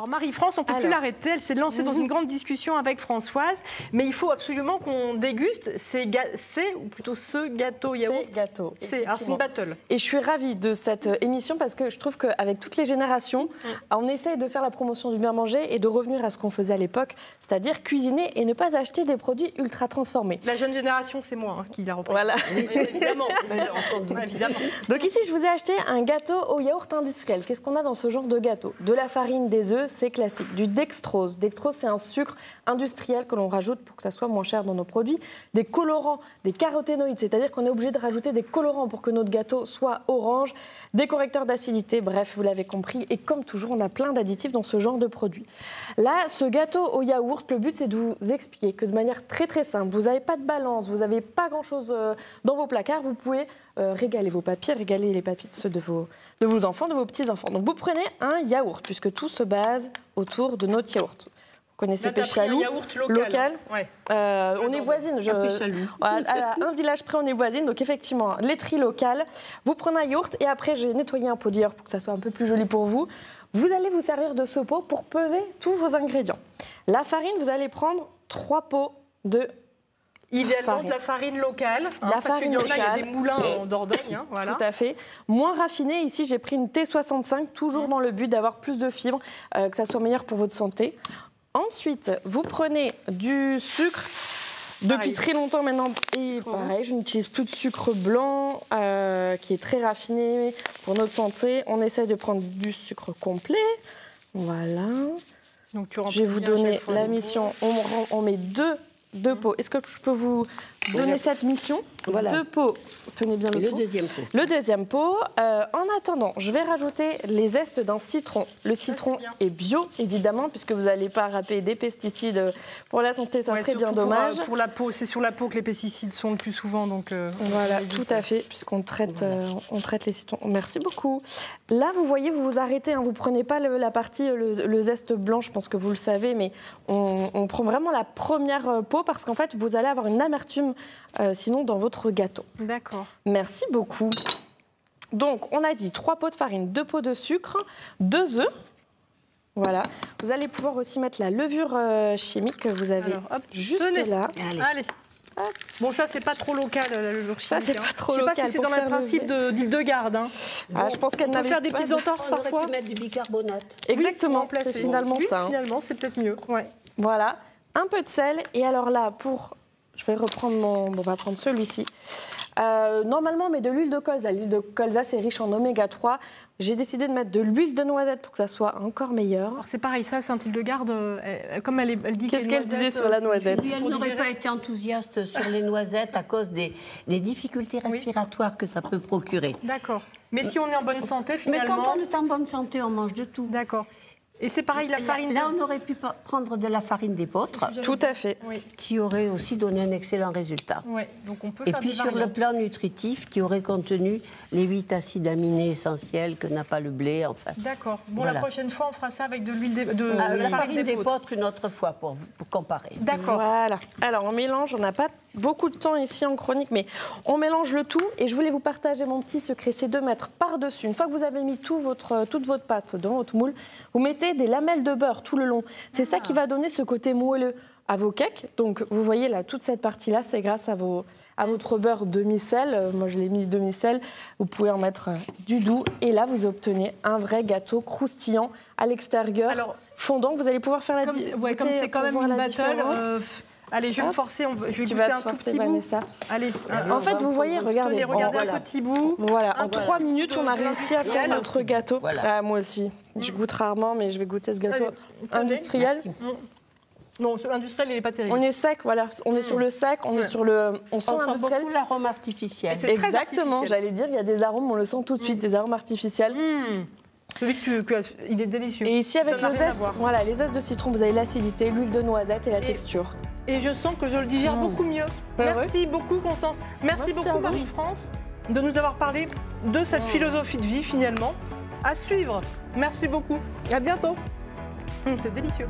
Alors Marie-France, on ne peut plus l'arrêter, elle s'est lancée dans une grande discussion avec Françoise, mais il faut absolument qu'on déguste ce gâteau yaourt. C'est une battle. Et je suis ravie de cette émission parce que je trouve qu'avec toutes les générations, on essaye de faire la promotion du bien manger et de revenir à ce qu'on faisait à l'époque, c'est-à-dire cuisiner et ne pas acheter des produits ultra transformés. La jeune génération, c'est moi qui l'a repris. Voilà. Oui, évidemment. Évidemment. Donc ici, je vous ai acheté un gâteau au yaourt industriel. Qu'est-ce qu'on a dans ce genre de gâteau? De la farine, des œufs, c'est classique. Du dextrose. Dextrose, c'est un sucre industriel que l'on rajoute pour que ça soit moins cher dans nos produits. Des colorants, des caroténoïdes, c'est-à-dire qu'on est obligé de rajouter des colorants pour que notre gâteau soit orange. Des correcteurs d'acidité, bref, vous l'avez compris. Et comme toujours, on a plein d'additifs dans ce genre de produits. Là, ce gâteau au yaourt, le but, c'est de vous expliquer que de manière très très simple, vous n'avez pas de balance, vous n'avez pas grand-chose dans vos placards, vous pouvez régaler vos papilles, régaler les papilles de ceux de vos enfants, de vos petits-enfants. Donc vous prenez un yaourt, puisque tout se base autour de notre yaourt. Vous connaissez Péchalou, un yaourt local. Ouais. On est voisines. À un village près, on est voisines. Donc effectivement, laiterie locale. Vous prenez un yaourt et après, j'ai nettoyé un pot d'ailleurs pour que ça soit un peu plus joli pour vous. Vous allez vous servir de ce pot pour peser tous vos ingrédients. La farine, vous allez prendre 3 pots de idéalement de la farine locale. Parce qu'il y a des moulins en Dordogne. Voilà. Tout à fait. Moins raffinée, ici j'ai pris une T65, toujours dans le but d'avoir plus de fibres, que ça soit meilleur pour votre santé. Ensuite, vous prenez du sucre. Depuis très longtemps maintenant, et pareil, je n'utilise plus de sucre blanc qui est très raffiné pour notre santé. On essaie de prendre du sucre complet. Voilà. Donc, je vais vous donner la mission. On met deux pots. Est-ce que je peux vous donner cette mission? Voilà. 2 pots. Tenez bien le pot. Deuxième pot. Le deuxième pot. En attendant, je vais rajouter les zestes d'un citron. Le citron est bio, évidemment, puisque vous n'allez pas râper des pesticides pour la santé. Ça serait bien dommage. Pour la peau, c'est sur la peau que les pesticides sont le plus souvent. Donc, voilà, tout à fait, puisqu'on traite, on traite les citrons. Merci beaucoup. Là, vous voyez, vous vous arrêtez. Vous ne prenez pas la partie, le zeste blanc, je pense que vous le savez, mais on prend vraiment la première peau parce qu'en fait, vous allez avoir une amertume sinon dans votre gâteau. D'accord. Merci beaucoup. Donc, on a dit 3 pots de farine, 2 pots de sucre, 2 œufs. Voilà. Vous allez pouvoir aussi mettre la levure chimique que vous avez juste là. Allez. Hop. Bon, ça, c'est pas trop local, la levure chimique. Ça, c'est pas trop local. Je sais pas si c'est dans le principe d'Île-de-Garde. Je pense qu'elle n'avait pas... faire des petites entorses parfois. On aurait pu mettre du bicarbonate. Exactement, c'est finalement ça. Finalement, c'est peut-être mieux. Ouais. Voilà. Un peu de sel. Et alors là, je vais reprendre on va prendre celui-ci. Normalement, on met de l'huile de colza. L'huile de colza, c'est riche en oméga 3. J'ai décidé de mettre de l'huile de noisette pour que ça soit encore meilleur. Alors c'est pareil, ça, Saint-Île-de-Garde, comme elle dit qu'est-ce qu'elle disait sur la noisette? Si elle n'aurait pas été enthousiaste sur les noisettes à cause des difficultés respiratoires que ça peut procurer. D'accord. Mais si on est en bonne santé, finalement... Mais quand on est en bonne santé, on mange de tout. D'accord. Et c'est pareil, la farine... Là, on aurait pu prendre de la farine d'épeautre. Tout à fait. Qui aurait aussi donné un excellent résultat. Ouais, donc on peut et puis sur le plan nutritif, qui aurait contenu les 8 acides aminés essentiels que n'a pas le blé, enfin. D'accord. Bon, voilà. La prochaine fois, on fera ça avec de l'huile de la farine d'épeautre une autre fois pour comparer. D'accord. Voilà. Alors, on mélange, on n'a pas beaucoup de temps ici en chronique, mais on mélange le tout. Et je voulais vous partager mon petit secret, c'est de mettre par-dessus, une fois que vous avez mis toute votre pâte dans votre moule, vous mettez des lamelles de beurre tout le long. C'est ça qui va donner ce côté moelleux à vos cakes. Donc, vous voyez là, toute cette partie-là, c'est grâce à votre beurre demi-sel. Moi, je l'ai mis demi-sel. Vous pouvez en mettre du doux. Et là, vous obtenez un vrai gâteau croustillant à l'extérieur, fondant. Vous allez pouvoir faire la différence. Comme c'est quand même une battle... Allez, je vais me forcer, je vais goûter un tout petit bout. Allez, en fait, vous voyez, regardez un petit bout. Voilà, en 3 minutes, on a réussi à faire notre gâteau. Voilà. Moi aussi, je goûte rarement, mais je vais goûter ce gâteau industriel. Non, industriel, il n'est pas terrible. On est sec, voilà. On est sur le sec, on est sur le... On sent beaucoup l'arôme artificiel. Exactement, j'allais dire, il y a des arômes, on le sent tout de suite, des arômes artificiels. Celui il est délicieux. Et ici, avec les zestes de citron, vous avez l'acidité, l'huile de noisette et la texture. Et je sens que je le digère beaucoup mieux. Merci beaucoup, Constance. Merci beaucoup, Marie-France, de nous avoir parlé de cette philosophie de vie, finalement. À suivre. Merci beaucoup. À bientôt. C'est délicieux.